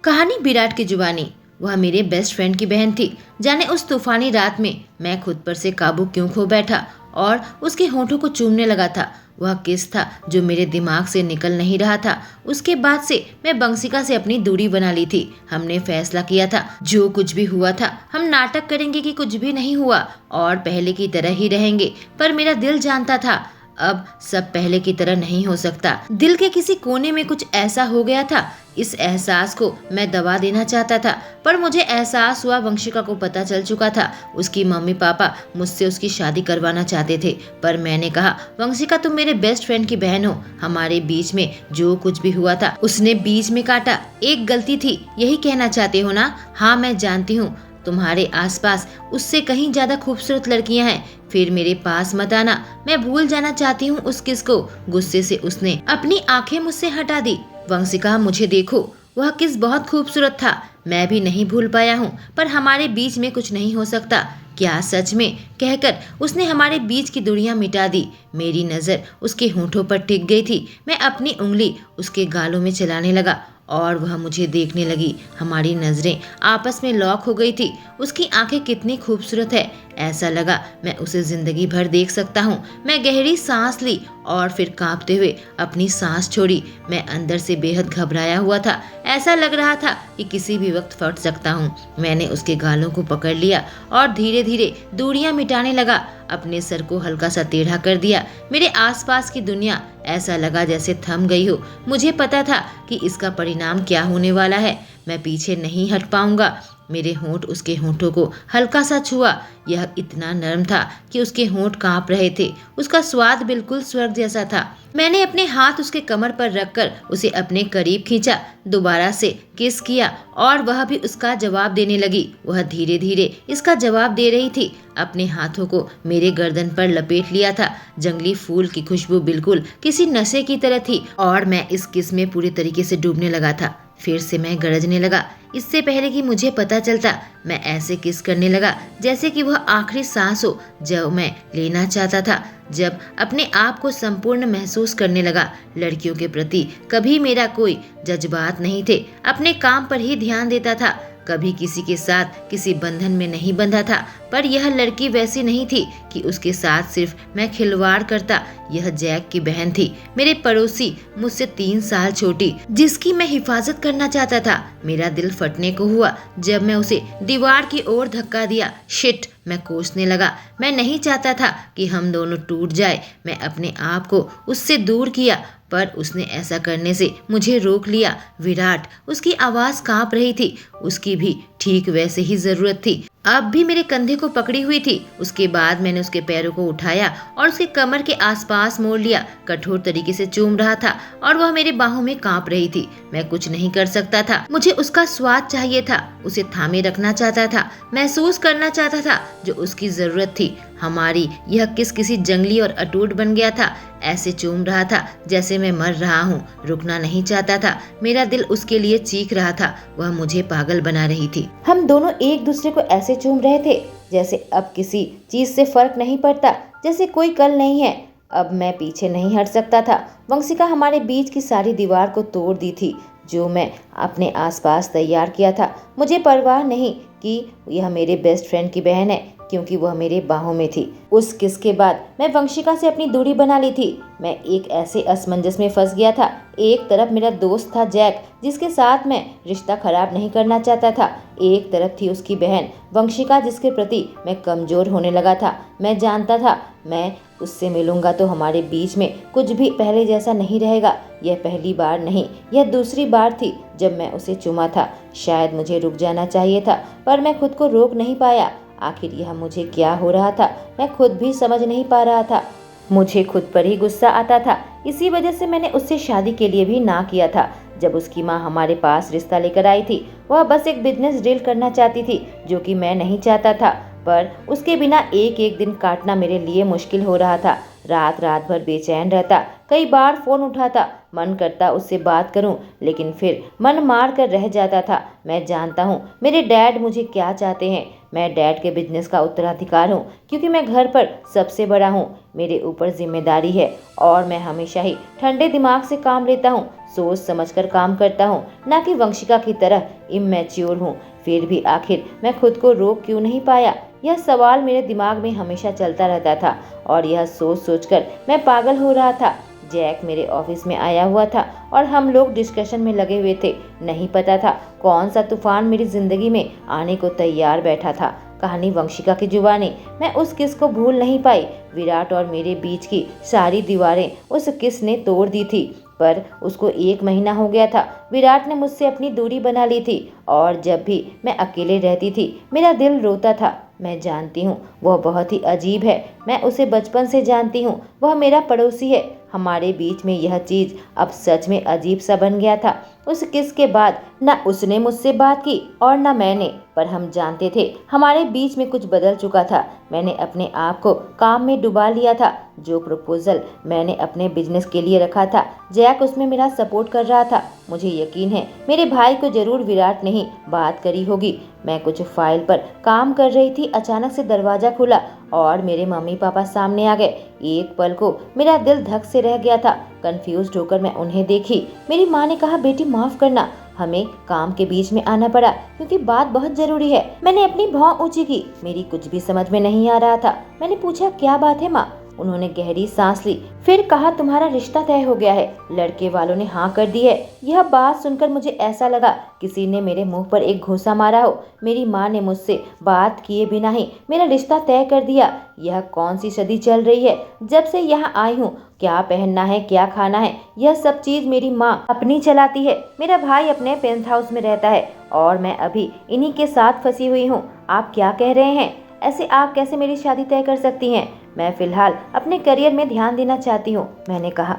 कहानी विराट की जुबानी। वह मेरे बेस्ट फ्रेंड की बहन थी। जाने उस तूफानी रात में मैं खुद पर से काबू क्यों खो बैठा और उसके होठों को चूमने लगा था। वह किस था जो मेरे दिमाग से निकल नहीं रहा था। उसके बाद से मैं बंशिका से अपनी दूरी बना ली थी। हमने फैसला किया था जो कुछ भी हुआ था हम नाटक करेंगे कि कुछ भी नहीं हुआ और पहले की तरह ही रहेंगे। पर मेरा दिल जानता था अब सब पहले की तरह नहीं हो सकता। दिल के किसी कोने में कुछ ऐसा हो गया था। इस एहसास को मैं दबा देना चाहता था, पर मुझे एहसास हुआ वंशिका को पता चल चुका था। उसकी मम्मी पापा मुझसे उसकी शादी करवाना चाहते थे, पर मैंने कहा वंशिका तुम मेरे बेस्ट फ्रेंड की बहन हो। हमारे बीच में जो कुछ भी हुआ था उसने बीच में काटा। एक गलती थी, यही कहना चाहते हो ना? हाँ मैं जानती हूँ तुम्हारे आसपास उससे कहीं ज्यादा खूबसूरत लड़कियां हैं। फिर मेरे पास मत आना। मैं भूल जाना चाहती हूँ उस किस को। गुस्से से उसने अपनी आंखें मुझसे हटा दी। वंशिका मुझे देखो, वह किस बहुत खूबसूरत था। मैं भी नहीं भूल पाया हूँ, पर हमारे बीच में कुछ नहीं हो सकता। क्या सच में? कहकर उसने हमारे बीच की दूरियां मिटा दी। मेरी नजर उसके होठों पर टिक गई थी। मैं अपनी उंगली उसके गालों में चलाने लगा और वह मुझे देखने लगी। हमारी नजरें आपस में लॉक हो गई थी। उसकी आंखें कितनी खूबसूरत है। ऐसा लगा मैं उसे जिंदगी भर देख सकता हूँ। मैं गहरी सांस ली और फिर कांपते हुए अपनी सांस छोड़ी। मैं अंदर से बेहद घबराया हुआ था। ऐसा लग रहा था कि किसी भी वक्त फट सकता हूँ। मैंने उसके गालों को पकड़ लिया और धीरे धीरे दूरियां मिटाने लगा। अपने सर को हल्का सा टेढ़ा कर दिया। मेरे आसपास की दुनिया ऐसा लगा जैसे थम गई हो। मुझे पता था कि इसका परिणाम क्या होने वाला है। मैं पीछे नहीं हट पाऊंगा। मेरे होंठ उसके होंठों को हल्का सा छुआ। यह इतना नरम था कि उसके होंठ कांप रहे थे। उसका स्वाद बिल्कुल स्वर्ग जैसा था। मैंने अपने हाथ उसके कमर पर रखकर उसे अपने करीब खींचा, दोबारा से किस किया और वह भी उसका जवाब देने लगी। वह धीरे धीरे इसका जवाब दे रही थी। अपने हाथों को मेरे गर्दन पर लपेट लिया था। जंगली फूल की खुशबू बिल्कुल किसी नशे की तरह थी और मैं इस किस में पूरी तरीके से डूबने लगा था। फिर से मैं गरजने लगा। इससे पहले कि मुझे पता चलता मैं ऐसे किस करने लगा जैसे कि वह आखिरी सांस हो जो मैं लेना चाहता था। जब अपने आप को संपूर्ण महसूस करने लगा। लड़कियों के प्रति कभी मेरा कोई जज्बात नहीं थे। अपने काम पर ही ध्यान देता था। कभी किसी के साथ किसी बंधन में नहीं बंधा था। पर यह लड़की वैसी नहीं थी कि उसके साथ सिर्फ मैं खिलवाड़ करता। यह जैक की बहन थी, मेरे पड़ोसी, मुझसे 3 साल छोटी, जिसकी मैं हिफाजत करना चाहता था। मेरा दिल फटने को हुआ जब मैं उसे दीवार की ओर धक्का दिया। शिट, मैं कोसने लगा। मैं नहीं चाहता था कि हम दोनों टूट जाए। मैं अपने आप को उससे दूर किया, पर उसने ऐसा करने से मुझे रोक लिया। विराट, उसकी आवाज कांप रही थी। उसकी भी ठीक वैसे ही जरूरत थी। अब भी मेरे कंधे को पकड़ी हुई थी। उसके बाद मैंने उसके पैरों को उठाया और उसके कमर के आसपास मोड़ लिया। कठोर तरीके से चूम रहा था और वह मेरे बाहों में कांप रही थी। मैं कुछ नहीं कर सकता था। मुझे उसका स्वाद चाहिए था। उसे थामे रखना चाहता था, महसूस करना चाहता था जो उसकी जरूरत थी। हमारी यह किस किसी जंगली और अटूट बन गया था। ऐसे चूम रहा था जैसे मैं मर रहा हूँ। रुकना नहीं चाहता था। मेरा दिल उसके लिए चीख रहा था। वह मुझे पागल बना रही थी। हम दोनों एक दूसरे को ऐसे चूम रहे थे जैसे अब किसी चीज से फर्क नहीं पड़ता, जैसे कोई कल नहीं है। अब मैं पीछे नहीं हट सकता था। वंशिका हमारे बीच की सारी दीवार को तोड़ दी थी जो मैं अपने आसपास तैयार किया था। मुझे परवाह नहीं कि यह मेरे बेस्ट फ्रेंड की बहन है, क्योंकि वह मेरे बाहों में थी। उस किस के बाद मैं वंशिका से अपनी दूरी बना ली थी। मैं एक ऐसे असमंजस में फंस गया था। एक तरफ मेरा दोस्त था जैक, जिसके साथ मैं रिश्ता खराब नहीं करना चाहता था। एक तरफ थी उसकी बहन वंशिका, जिसके प्रति मैं कमजोर होने लगा था। मैं जानता था मैं उससे मिलूंगा तो हमारे बीच में कुछ भी पहले जैसा नहीं रहेगा। यह पहली बार नहीं, यह दूसरी बार थी जब मैं उसे चूमा था। शायद मुझे रुक जाना चाहिए था, पर मैं खुद को रोक नहीं पाया। आखिर यह मुझे क्या हो रहा था, मैं खुद भी समझ नहीं पा रहा था। मुझे खुद पर ही गुस्सा आता था। इसी वजह से मैंने उससे शादी के लिए भी ना किया था। जब उसकी माँ हमारे पास रिश्ता लेकर आई थी, वह बस एक बिजनेस डील करना चाहती थी जो कि मैं नहीं चाहता था। पर उसके बिना एक एक दिन काटना मेरे लिए मुश्किल हो रहा था। रात रात भर बेचैन रहता, कई बार फ़ोन उठाता, मन करता उससे बात करूं, लेकिन फिर मन मार कर रह जाता था। मैं जानता हूं मेरे डैड मुझे क्या चाहते हैं। मैं डैड के बिजनेस का उत्तराधिकार हूं, क्योंकि मैं घर पर सबसे बड़ा हूं। मेरे ऊपर जिम्मेदारी है और मैं हमेशा ही ठंडे दिमाग से काम लेता हूं, सोच समझकर काम करता हूं, ना कि वंशिका की तरह इमैच्योर हूं। फिर भी आखिर मैं खुद को रोक क्यों नहीं पाया, यह सवाल मेरे दिमाग में हमेशा चलता रहता था और यह सोच सोचकर मैं पागल हो रहा था। जैक मेरे ऑफिस में आया हुआ था और हम लोग डिस्कशन में लगे हुए थे। नहीं पता था कौन सा तूफान मेरी जिंदगी में आने को तैयार बैठा था। कहानी वंशिका की जुबानी। मैं उस किस को भूल नहीं पाई। विराट और मेरे बीच की सारी दीवारें उस किस ने तोड़ दी थी। पर उसको 1 महीना हो गया था। विराट ने मुझसे अपनी दूरी बना ली थी और जब भी मैं अकेले रहती थी मेरा दिल रोता था। मैं जानती हूँ वह बहुत ही अजीब है। मैं उसे बचपन से जानती हूँ, वह मेरा पड़ोसी है। हमारे बीच में यह चीज अब सच में अजीब सा बन गया था। उस किस के बाद न उसने मुझसे बात की और न मैंने, पर हम जानते थे हमारे बीच में कुछ बदल चुका था। मैंने अपने आप को काम में डुबा लिया था। जो प्रपोजल मैंने अपने बिजनेस के लिए रखा था, जैक उसमें मेरा सपोर्ट कर रहा था। मुझे यकीन है मेरे भाई को जरूर विराट ने ही बात करी होगी। मैं कुछ फाइल पर काम कर रही थी, अचानक से दरवाजा खुला और मेरे मम्मी पापा सामने आ गए। एक पल को मेरा दिल धक से रह गया था। कंफ्यूज्ड होकर मैं उन्हें देखी। मेरी माँ ने कहा, बेटी माफ करना, हमें काम के बीच में आना पड़ा क्योंकि बात बहुत जरूरी है। मैंने अपनी भौं ऊंची की। मेरी कुछ भी समझ में नहीं आ रहा था। मैंने पूछा, क्या बात है माँ? उन्होंने गहरी सांस ली, फिर कहा, तुम्हारा रिश्ता तय हो गया है। लड़के वालों ने हाँ कर दी है। यह बात सुनकर मुझे ऐसा लगा किसी ने मेरे मुंह पर एक घूंसा मारा हो। मेरी माँ ने मुझसे बात किए बिना ही मेरा रिश्ता तय कर दिया। यह कौन सी सदी चल रही है? जब से यहाँ आई हूँ, क्या पहनना है, क्या खाना है, यह सब चीज मेरी माँ अपनी चलाती है। मेरा भाई अपने पेंट हाउस में रहता है और मैं अभी इन्हीं के साथ फंसी हुई हूँ। आप क्या कह रहे हैं? ऐसे आप कैसे मेरी शादी तय कर सकती हैं? मैं फिलहाल अपने करियर में ध्यान देना चाहती हूँ, मैंने कहा।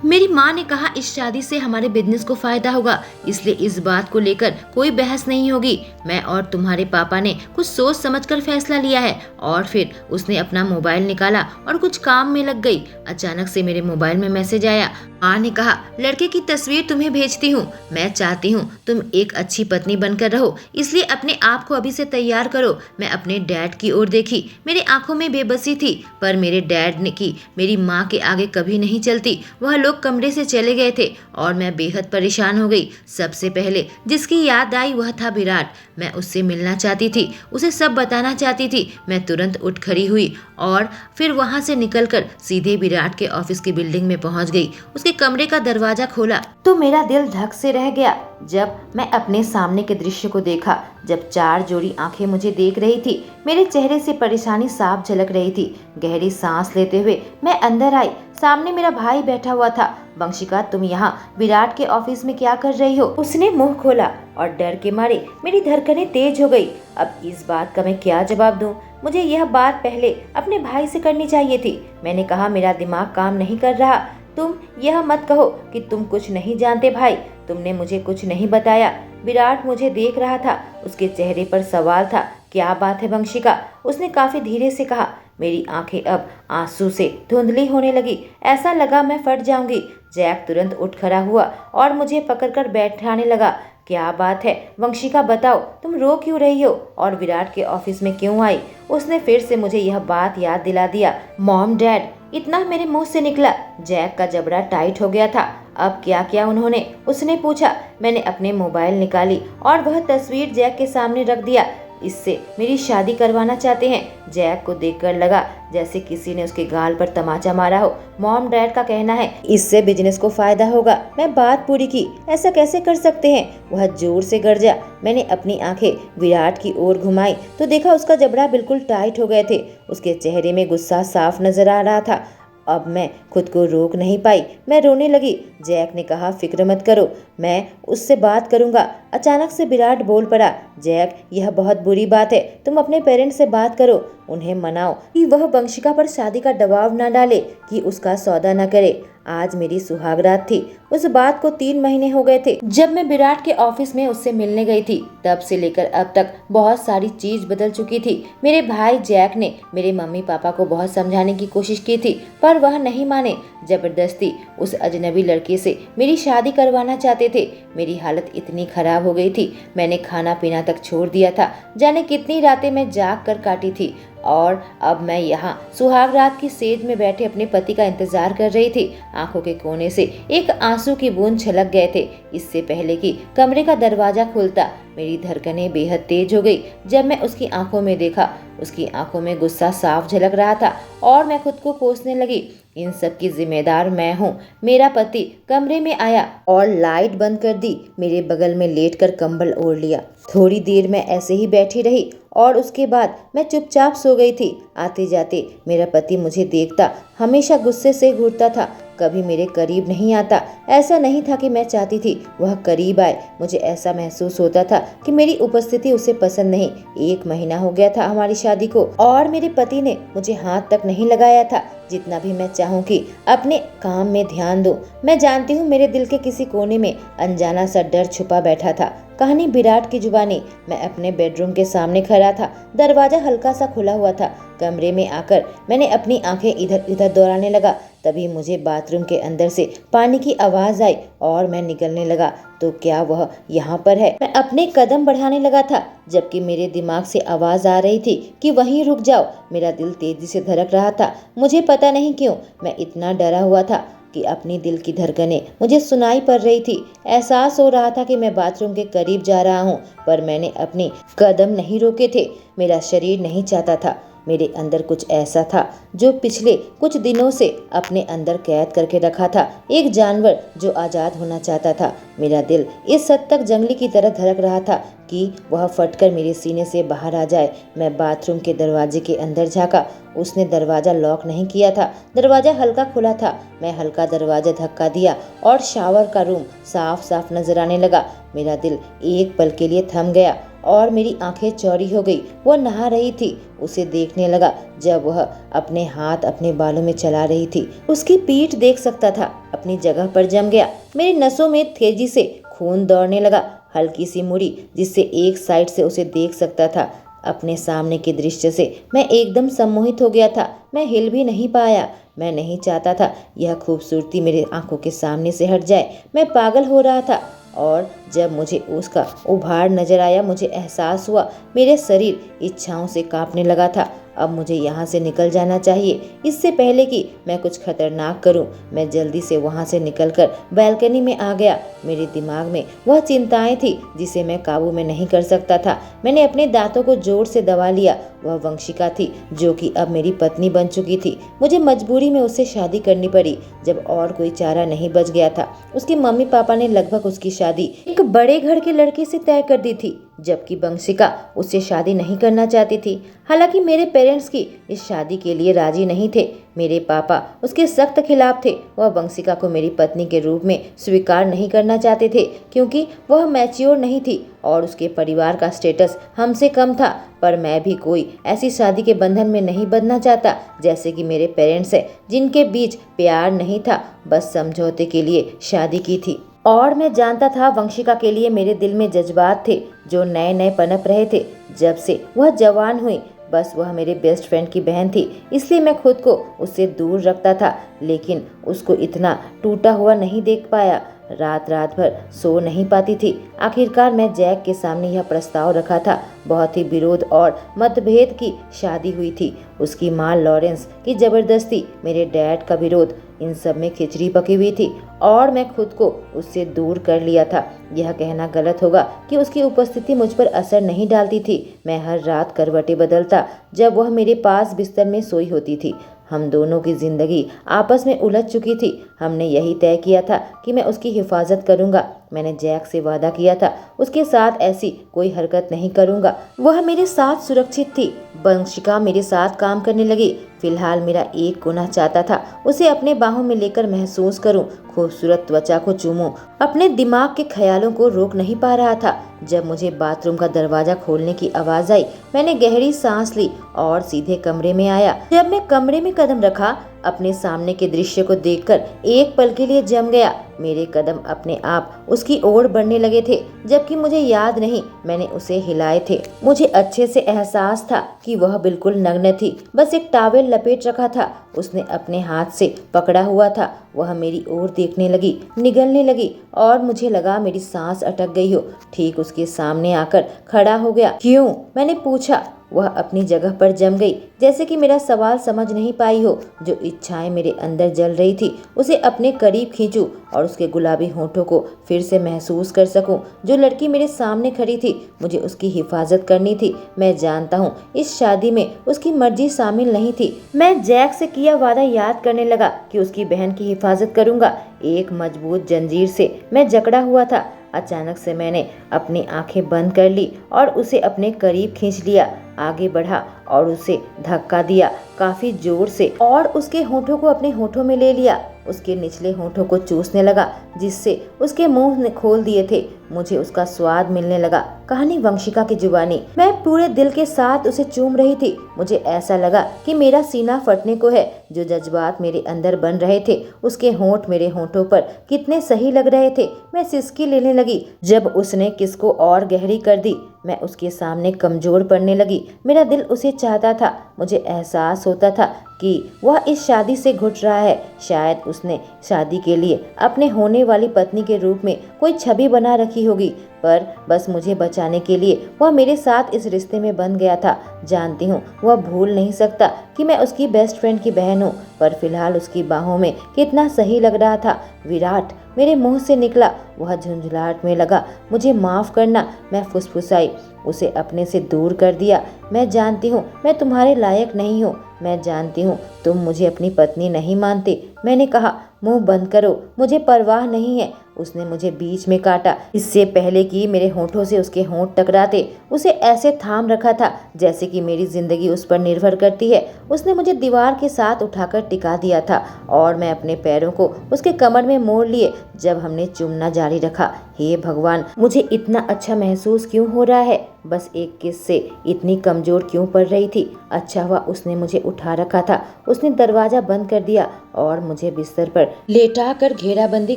मेरी माँ ने कहा, इस शादी से हमारे बिजनेस को फायदा होगा, इसलिए इस बात को लेकर कोई बहस नहीं होगी। मैं और तुम्हारे पापा ने कुछ सोच समझकर फैसला लिया है। और फिर उसने अपना मोबाइल निकाला और कुछ काम में लग गई। अचानक से मेरे मोबाइल में मैसेज आया। माँ ने कहा, लड़के की तस्वीर तुम्हें भेजती हूँ। मैं चाहती हूँ तुम एक अच्छी पत्नी बनकर रहो, इसलिए अपने आप को अभी से तैयार करो। मैं अपने डैड की ओर देखी। मेरी आंखों में बेबसी थी, पर मेरे डैड ने की मेरी माँ के आगे कभी नहीं चलती। वह लोग कमरे से चले गए थे और मैं बेहद परेशान हो गई। सबसे पहले जिसकी याद आई वह था विराट। मैं उससे मिलना चाहती थी, उसे सब बताना चाहती थी। मैं तुरंत उठ खड़ी हुई और फिर वहां से निकलकर सीधे विराट के ऑफिस की बिल्डिंग में पहुंच गई। उसके कमरे का दरवाजा खोला तो मेरा दिल धक से रह गया जब मैं अपने सामने के दृश्य को देखा। जब 4 जोड़ी आंखें मुझे देख रही थी, मेरे चेहरे से परेशानी साफ झलक रही थी। गहरी सांस लेते हुए मैं अंदर आई। सामने मेरा भाई बैठा हुआ था। वंशिका, तुम यहाँ विराट के ऑफिस में क्या कर रही हो? उसने मुंह खोला और डर के मारे मेरी धड़कनें तेज हो गई। अब इस बात का मैं क्या जवाब दूं? मुझे यह बात पहले अपने भाई से करनी चाहिए थी। मैंने कहा, मेरा दिमाग काम नहीं कर रहा। तुम यह मत कहो कि तुम कुछ नहीं जानते भाई, तुमने मुझे कुछ नहीं बताया। विराट मुझे देख रहा था, उसके चेहरे पर सवाल था। क्या बात है वंशिका? उसने काफी धीरे से कहा। मेरी आंखें अब आंसू से धुंधली होने लगी। ऐसा लगा मैं फट जाऊंगी। जैक तुरंत उठ खड़ा हुआ और मुझे पकड़कर बैठाने लगा। क्या बात है वंशिका, बताओ, तुम रो क्यों रही हो और विराट के ऑफिस में क्यों आई? उसने फिर से मुझे यह बात याद दिला दिया। मॉम, डैड, इतना मेरे मुंह से निकला। जैक का जबड़ा टाइट हो गया था। अब क्या किया उन्होंने? उसने पूछा। मैंने अपने मोबाइल निकाली और वह तस्वीर जैक के सामने रख दिया। इससे मेरी शादी करवाना चाहते हैं। जैक को देखकर लगा जैसे किसी ने उसके गाल पर तमाचा मारा हो। मॉम डैड का कहना है इससे बिजनेस को फायदा होगा। मैं बात पूरी की। ऐसा कैसे कर सकते हैं? वह जोर से गरजा। मैंने अपनी आंखें विराट की ओर घुमाई तो देखा उसका जबड़ा बिल्कुल टाइट हो गए थे। उसके चेहरे में गुस्सा साफ नजर आ रहा था। अब मैं खुद को रोक नहीं पाई, मैं रोने लगी। जैक ने कहा, फिक्र मत करो, मैं उससे बात करूंगा। अचानक से विराट बोल पड़ा, जैक, यह बहुत बुरी बात है, तुम अपने पेरेंट्स से बात करो। उन्हें मनाओ कि वह वंशिका पर शादी का दबाव न डाले, कि उसका सौदा न करे। आज मेरी सुहागरात थी। उस बात को 3 महीने हो गए थे जब मैं विराट के ऑफिस में उससे मिलने गई थी। तब से लेकर अब तक बहुत सारी चीज बदल चुकी थी। मेरे भाई जैक ने मेरे मम्मी पापा को बहुत समझाने की कोशिश की थी, पर वह नहीं माने। जबरदस्ती उस अजनबी लड़के से मेरी शादी करवाना चाहते थे। मेरी हालत इतनी खराब हो गई थी, मैंने खाना पीना तक छोड़ दिया था। जाने कितनी रातें मैं जाग कर काटी थी। और अब मैं यहाँ सुहाग रात की सेज में बैठे अपने पति का इंतजार कर रही थी। आंखों के कोने से एक आंसू की बूंद छलक गए थे। इससे पहले कि कमरे का दरवाजा खुलता, मेरी धड़कनें बेहद तेज हो गई जब मैं उसकी आंखों में देखा। उसकी आंखों में गुस्सा साफ झलक रहा था और मैं खुद को कोसने लगी। इन सब की जिम्मेदार मैं हूँ। मेरा पति कमरे में आया और लाइट बंद कर दी। मेरे बगल में लेटकर कंबल ओढ़ लिया। थोड़ी देर मैं ऐसे ही बैठी रही और उसके बाद मैं चुपचाप सो गई थी। आते जाते मेरा पति मुझे देखता हमेशा गुस्से से घूरता था, कभी मेरे करीब नहीं आता। ऐसा नहीं था कि मैं चाहती थी वह करीब आए, मुझे ऐसा महसूस होता था कि मेरी उपस्थिति उसे पसंद नहीं। 1 महीना हो गया था हमारी शादी को और मेरे पति ने मुझे हाथ तक नहीं लगाया था। जितना भी मैं चाहूँ कि अपने काम में ध्यान दूं, मैं जानती हूँ मेरे दिल के किसी कोने में अनजाना सा डर छुपा बैठा था। कहानी विराट की जुबानी। मैं अपने बेडरूम के सामने खड़ा था। दरवाजा हल्का सा खुला हुआ था। कमरे में आकर मैंने अपनी आंखें इधर उधर दौड़ाने लगा। तभी मुझे बाथरूम के अंदर से पानी की आवाज आई और मैं निकलने लगा। तो क्या वह यहाँ पर है? मैं अपने कदम बढ़ाने लगा था, जबकि मेरे दिमाग से आवाज आ रही थी कि वहीं रुक जाओ। मेरा दिल तेजी से धड़क रहा था। मुझे पता नहीं क्यों मैं इतना डरा हुआ था कि अपनी दिल की धड़कनें मुझे सुनाई पड़ रही थी। एहसास हो रहा था कि मैं बाथरूम के करीब जा रहा हूँ, पर मैंने अपने कदम नहीं रोके थे। मेरा शरीर नहीं चाहता था। मेरे अंदर कुछ ऐसा था जो पिछले कुछ दिनों से अपने अंदर कैद करके रखा था, एक जानवर जो आजाद होना चाहता था। मेरा दिल इस हद तक जंगली की तरह धड़क रहा था कि वह फटकर मेरे सीने से बाहर आ जाए। मैं बाथरूम के दरवाजे के अंदर झांका। उसने दरवाजा लॉक नहीं किया था। दरवाजा हल्का खुला था। मैं हल्का दरवाजा धक्का दिया और शावर का रूम साफ साफ नजर आने लगा। मेरा दिल एक पल के लिए थम गया और मेरी आंखें चौड़ी हो गई। वह नहा रही थी। उसे देखने लगा जब वह अपने हाथ अपने बालों में चला रही थी। उसकी पीठ देख सकता था, अपनी जगह पर जम गया। मेरी नसों में तेजी से खून दौड़ने लगा। हल्की सी मुड़ी जिससे एक साइड से उसे देख सकता था। अपने सामने के दृश्य से मैं एकदम सम्मोहित हो गया था। मैं हिल भी नहीं पाया। मैं नहीं चाहता था यह खूबसूरती मेरे आंखों के सामने से हट जाए। मैं पागल हो रहा था और जब मुझे उसका उभार नजर आया, मुझे एहसास हुआ मेरे शरीर इच्छाओं से कांपने लगा था। अब मुझे यहाँ से निकल जाना चाहिए, इससे पहले कि मैं कुछ खतरनाक करूं। मैं जल्दी से वहाँ से निकलकर बालकनी में आ गया। मेरे दिमाग में वह चिंताएं थी जिसे मैं काबू में नहीं कर सकता था। मैंने अपने दांतों को जोर से दबा लिया। वह वंशिका थी जो कि अब मेरी पत्नी बन चुकी थी। मुझे मजबूरी में उससे शादी करनी पड़ी जब और कोई चारा नहीं बच गया था। उसके मम्मी पापा ने लगभग उसकी शादी एक बड़े घर के लड़के से तय कर दी थी, जबकि वंशिका उससे शादी नहीं करना चाहती थी। हालांकि मेरे पेरेंट्स की इस शादी के लिए राजी नहीं थे। मेरे पापा उसके सख्त खिलाफ थे। वह वंशिका को मेरी पत्नी के रूप में स्वीकार नहीं करना चाहते थे क्योंकि वह मैच्योर नहीं थी और उसके परिवार का स्टेटस हमसे कम था। पर मैं भी कोई ऐसी शादी के बंधन में नहीं बंधना चाहता जैसे कि मेरे पेरेंट्स हैं, जिनके बीच प्यार नहीं था, बस समझौते के लिए शादी की थी। और मैं जानता था वंशिका के लिए मेरे दिल में जज्बात थे जो नए नए पनप रहे थे जब से वह जवान हुई। बस वह मेरे बेस्ट फ्रेंड की बहन थी, इसलिए मैं खुद को उससे दूर रखता था, लेकिन उसको इतना टूटा हुआ नहीं देख पाया। रात रात भर सो नहीं पाती थी। आखिरकार मैं जैक के सामने यह प्रस्ताव रखा था। बहुत ही विरोध और मतभेद की शादी हुई थी। उसकी माँ लॉरेंस की जबरदस्ती, मेरे डैड का विरोध, इन सब में खिचड़ी पकी हुई थी और मैं खुद को उससे दूर कर लिया था। यह कहना गलत होगा कि उसकी उपस्थिति मुझ पर असर नहीं डालती थी। मैं हर रात करवटें बदलता जब वह मेरे पास बिस्तर में सोई होती थी। हम दोनों की जिंदगी आपस में उलझ चुकी थी। हमने यही तय किया था कि मैं उसकी हिफाजत करूंगा। मैंने जैक से वादा किया था उसके साथ ऐसी कोई हरकत नहीं करूंगा। वह मेरे साथ सुरक्षित थी। वंशिका मेरे साथ काम करने लगी। फिलहाल मेरा एक गुनाह चाहता था उसे अपने बाहों में लेकर महसूस करूं, खूबसूरत त्वचा को चूमूं। अपने दिमाग के ख्यालों को रोक नहीं पा रहा था। जब मुझे बाथरूम का दरवाजा खोलने की आवाज आई, मैंने गहरी सांस ली और सीधे कमरे में आया। जब मैं कमरे में कदम रखा, अपने सामने के दृश्य को देखकर एक पल के लिए जम गया। मेरे कदम अपने आप उसकी ओर बढ़ने लगे थे, जबकि मुझे याद नहीं मैंने उसे हिलाए थे। मुझे अच्छे से एहसास था कि वह बिल्कुल नग्न थी, बस एक टॉवेल लपेट रखा था। उसने अपने हाथ से पकड़ा हुआ था। वह मेरी ओर देखने लगी, निगलने लगी और मुझे लगा मेरी सांस अटक गई हो। ठीक उसके सामने आकर खड़ा हो गया। क्यों? मैंने पूछा। वह अपनी जगह पर जम गई, जैसे कि मेरा सवाल समझ नहीं पाई हो। जो इच्छाएं मेरे अंदर जल रही थी, उसे अपने करीब खींचूं और उसके गुलाबी होठों को फिर से महसूस कर सकूं। जो लड़की मेरे सामने खड़ी थी, मुझे उसकी हिफाजत करनी थी। मैं जानता हूँ इस शादी में उसकी मर्जी शामिल नहीं थी। मैं जैक से किया वादा याद करने लगा कि उसकी बहन की हिफाजत करूंगा। एक मजबूत जंजीर से मैं जकड़ा हुआ था। अचानक से मैंने अपनी आंखें बंद कर ली और उसे अपने करीब खींच लिया। आगे बढ़ा और उसे धक्का दिया काफी जोर से और उसके होठों को अपने होठों में ले लिया। उसके निचले होठों को चूसने लगा, जिससे उसके मुंह ने खोल दिए थे। मुझे उसका स्वाद मिलने लगा। कहानी वंशिका की जुबानी। मैं पूरे दिल के साथ उसे चूम रही थी। मुझे ऐसा लगा कि मेरा सीना फटने को है। जो जज्बात मेरे अंदर बन रहे थे, उसके होंठ मेरे होंठों पर कितने सही लग रहे थे। मैं सिसकी लेने लगी जब उसने किस को और गहरी कर दी। मैं उसके सामने कमजोर पड़ने लगी। मेरा दिल उसे चाहता था। मुझे एहसास होता था कि वह इस शादी से घुट रहा है। शायद उसने शादी के लिए अपने होने वाली पत्नी के रूप में कोई छवि बना रखी होगी, पर बस मुझे बचाने के लिए वह मेरे साथ इस रिश्ते में बंध गया था। जानती हूँ वह भूल नहीं सकता कि मैं उसकी बेस्ट फ्रेंड की बहन हूँ, पर फिलहाल उसकी बाहों में कितना सही लग रहा था। विराट, मेरे मुंह से निकला। वह झुंझलाहट में लगा। मुझे माफ करना, मैं फुसफुसाई। उसे अपने से दूर कर दिया। मैं जानती हूँ मैं तुम्हारे लायक नहीं हूँ। मैं जानती हूँ तुम मुझे अपनी पत्नी नहीं मानते। मैंने कहा, मुंह बंद करो, मुझे परवाह नहीं है। उसने मुझे बीच में काटा। इससे पहले कि मेरे होठों से उसके होंठ टकराते, उसे ऐसे थाम रखा था जैसे कि मेरी जिंदगी उस पर निर्भर करती है। उसने मुझे दीवार के साथ उठाकर टिका दिया था और मैं अपने पैरों को उसके कमर में मोड़ लिए जब हमने चूमना जारी रखा। हे भगवान, मुझे इतना अच्छा महसूस क्यों हो रहा है? बस एक किस से इतनी कमजोर क्यों पड़ रही थी? अच्छा हुआ उसने मुझे उठा रखा था। उसने दरवाजा बंद कर दिया और मुझे बिस्तर पर लेटा कर घेराबंदी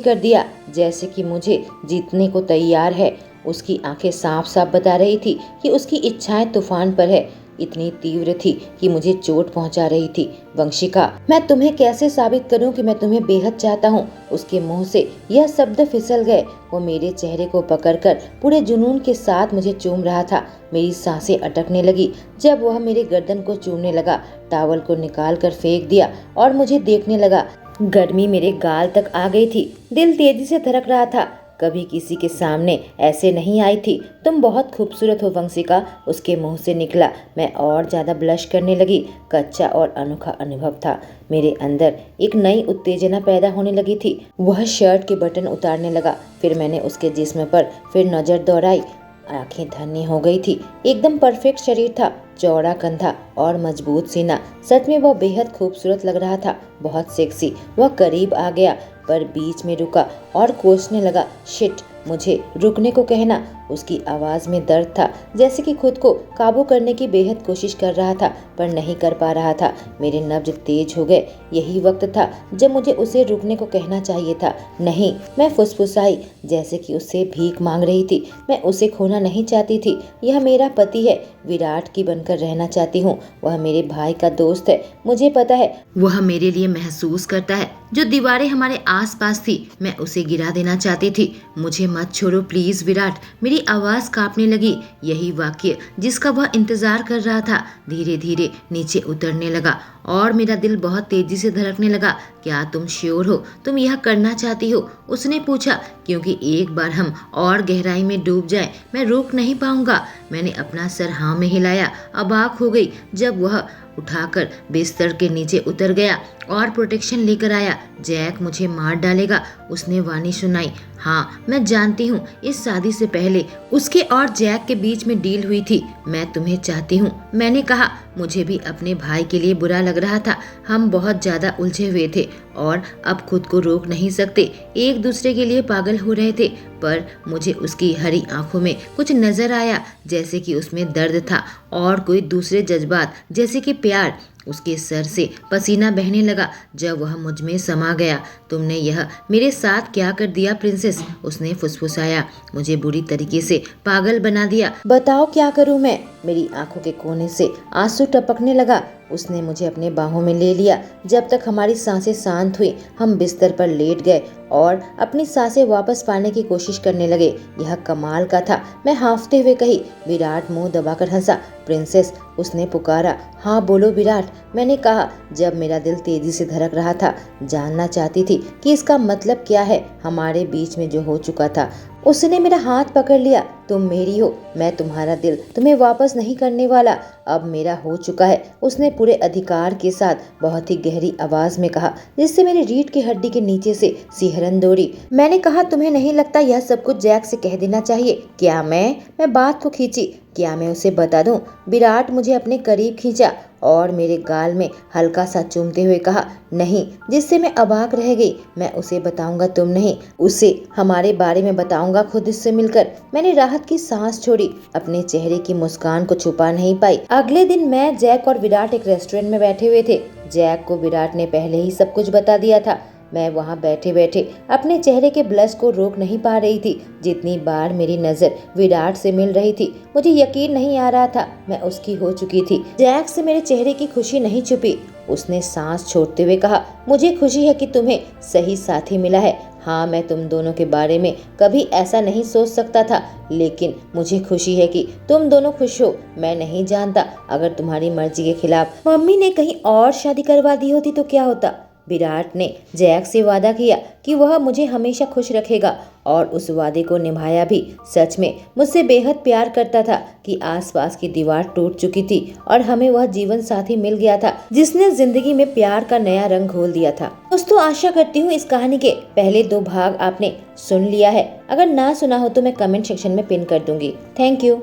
कर दिया, जैसे कि मुझे जीतने को तैयार है। उसकी आंखें साफ साफ बता रही थी कि उसकी इच्छाएं तूफान पर है। इतनी तीव्र थी कि मुझे चोट पहुंचा रही थी। वंशिका, मैं तुम्हें कैसे साबित करूं कि मैं तुम्हें बेहद चाहता हूं? उसके मुंह से यह शब्द फिसल गए। वो मेरे चेहरे को पकड़कर पूरे जुनून के साथ मुझे चूम रहा था। मेरी सांसें अटकने लगी जब वह मेरे गर्दन को चूमने लगा। टॉवल को निकाल कर फेंक दिया और मुझे देखने लगा। गर्मी मेरे गाल तक आ गई थी। दिल तेजी से धड़क रहा था। कभी किसी के सामने ऐसे नहीं आई थी। तुम बहुत खूबसूरत हो वंशिका, उसके मुंह से निकला। मैं और ज्यादा ब्लश करने लगी। कच्चा और अनोखा अनुभव था। मेरे अंदर एक नई उत्तेजना पैदा होने लगी थी। वह शर्ट के बटन उतारने लगा। फिर मैंने उसके जिस्म पर फिर नजर दौड़ाई। आंखें धन्य हो गई थी। एकदम परफेक्ट शरीर था, चौड़ा कंधा और मजबूत सीना। सच में वह बेहद खूबसूरत लग रहा था, बहुत सेक्सी। वह करीब आ गया पर बीच में रुका और कोसने लगा। शिट, मुझे रुकने को कहना। उसकी आवाज में दर्द था, जैसे कि खुद को काबू करने की बेहद कोशिश कर रहा था पर नहीं कर पा रहा था। मेरे नब्ज तेज हो गए। यही वक्त था जब मुझे उसे रुकने को कहना चाहिए था। नहीं, मैं फुसफुसाई जैसे कि उससे भीख मांग रही थी। मैं उसे खोना नहीं चाहती थी। यह मेरा पति है, विराट की बनकर रहना चाहती हूँ। वह मेरे भाई का दोस्त है। मुझे पता है वह मेरे लिए महसूस करता है। जो दीवारें हमारे आसपास थी, मैं उसे गिरा देना चाहती थी। मुझे मत छोड़ो प्लीज विराट। मेरी आवाज कांपने लगी। यही वाक्य जिसका वह इंतजार कर रहा था धीरे धीरे नीचे उतरने लगा और मेरा दिल बहुत तेजी से धड़कने लगा। क्या तुम श्योर हो? तुम यह करना चाहती हो? उसने पूछा। क्योंकि एक बार हम और गहराई में डूब जाएं, मैं रोक नहीं पाऊंगा। मैंने अपना सर हाँ में हिलाया। अबाक हो गई जब वह उठाकर बिस्तर के नीचे उतर गया और प्रोटेक्शन लेकर आया। जैक मुझे मार डालेगा, उसने वाणी सुनाई। हाँ, मैं जानती हूँ इस शादी से पहले उसके और जैक के बीच में डील हुई थी। मैं तुम्हें चाहती हूँ, मैंने कहा। मुझे भी अपने भाई के लिए बुरा लग रहा था। हम बहुत ज्यादा उलझे हुए थे और अब खुद को रोक नहीं सकते, एक दूसरे के लिए पागल हो रहे थे। पर मुझे उसकी हरी आंखों में कुछ नजर आया, जैसे कि उसमें दर्द था और कोई दूसरे जज्बात, जैसे कि प्यार। उसके सर से पसीना बहने लगा जब वह मुझ में समा गया। तुमने यह मेरे साथ क्या कर दिया प्रिंसेस, उसने फुसफुसाया। मुझे बुरी तरीके से पागल बना दिया। बताओ क्या करूं मैं? मेरी आंखों के कोने से आंसू टपकने लगा। उसने मुझे अपने बाहों में ले लिया। जब तक हमारी सांसें शांत हुई, हम बिस्तर पर लेट गए और अपनी सांसें वापस पाने की कोशिश करने लगे। यह कमाल का था, मैं हांफते हुए कही। विराट मुंह दबाकर हंसा। प्रिंसेस, उसने पुकारा। हाँ बोलो विराट, मैंने कहा जब मेरा दिल तेजी से धड़क रहा था। जानना चाहती थी कि इसका मतलब क्या है हमारे बीच में जो हो चुका था। उसने मेरा हाथ पकड़ लिया। तुम मेरी हो, मैं तुम्हारा दिल तुम्हें वापस नहीं करने वाला, अब मेरा हो चुका है, उसने पूरे अधिकार के साथ बहुत ही गहरी आवाज में कहा, जिससे मेरी रीढ़ की हड्डी के नीचे से सिहरन दौड़ी। मैंने कहा तुम्हें नहीं लगता यह सब कुछ जैक से कह देना चाहिए? क्या मैं बात को खींची। क्या मैं उसे बता दूं? विराट मुझे अपने करीब खींचा और मेरे गाल में हल्का सा चूमते हुए कहा, नहीं, जिससे मैं अबाक रह गई। मैं उसे बताऊंगा, तुम नहीं। उसे हमारे बारे में बताऊंगा खुद इससे मिलकर। मैंने राहत की सांस छोड़ी, अपने चेहरे की मुस्कान को छुपा नहीं पाई। अगले दिन मैं, जैक और विराट एक रेस्टोरेंट में बैठे हुए थे। जैक को विराट ने पहले ही सब कुछ बता दिया था। मैं वहाँ बैठे बैठे अपने चेहरे के ब्लश को रोक नहीं पा रही थी। जितनी बार मेरी नजर विराट से मिल रही थी, मुझे यकीन नहीं आ रहा था मैं उसकी हो चुकी थी। जैक से मेरे चेहरे की खुशी नहीं छुपी। उसने सांस छोड़ते हुए कहा, मुझे खुशी है कि तुम्हें सही साथी मिला है। हाँ, मैं तुम दोनों के बारे में कभी ऐसा नहीं सोच सकता था, लेकिन मुझे खुशी है कि तुम दोनों खुश हो। मैं नहीं जानता, अगर तुम्हारी मर्जी के खिलाफ मम्मी ने कहीं और शादी करवा दी होती तो क्या होता। विराट ने जैक से वादा किया कि वह मुझे हमेशा खुश रखेगा और उस वादे को निभाया भी। सच में मुझसे बेहद प्यार करता था कि आसपास की दीवार टूट चुकी थी और हमें वह जीवन साथी मिल गया था जिसने जिंदगी में प्यार का नया रंग घोल दिया था। दोस्तों, आशा करती हूँ इस कहानी के पहले 2 भाग आपने सुन लिया है। अगर ना सुना हो तो मैं कमेंट सेक्शन में पिन कर दूंगी। Thank you.